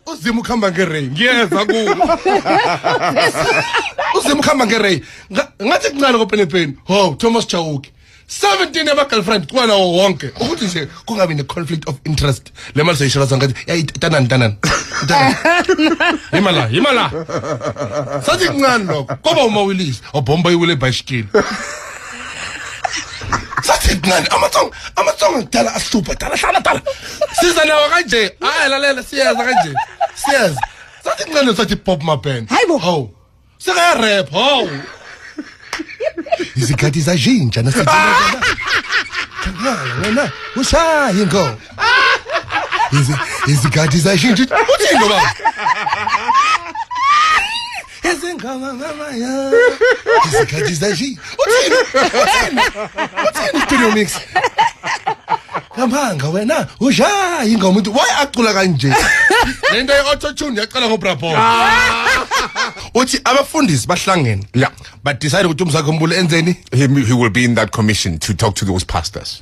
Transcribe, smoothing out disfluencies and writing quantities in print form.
uzima ukhamba ngeray ngiyeza kuwe uzima ukhamba ngeray ngathi kuncane kopenepeni ho Thomas Chauke 17 ema girlfriend kwana wonke ukuthi nje kungabi ne conflict of interest le mali seyishela ngathi yayitanani imala sathi kuncane lokho koba umawilisi obhomba iwile bicycle sathi kuncane amatsonga ngidala ahlupha dala siza nawo kanje hayi lalela siyeza kanje siyeza sathi kuncane sathi pop mapen ho sika rap ho izikhathi zajinja nasithina wena ushaya ingo izikhathi zajinja uthini baba ezengama mama ya izikhathi zajinja uthini studio mix kamanga wena ushaya ingo umuntu why acula kanje lento ye-auto tune yaqala ngobrabo uthi abafundisi bahlangene but decide ukuthi umzakhe umbule enzeni He will be in that commission to talk to those pastors.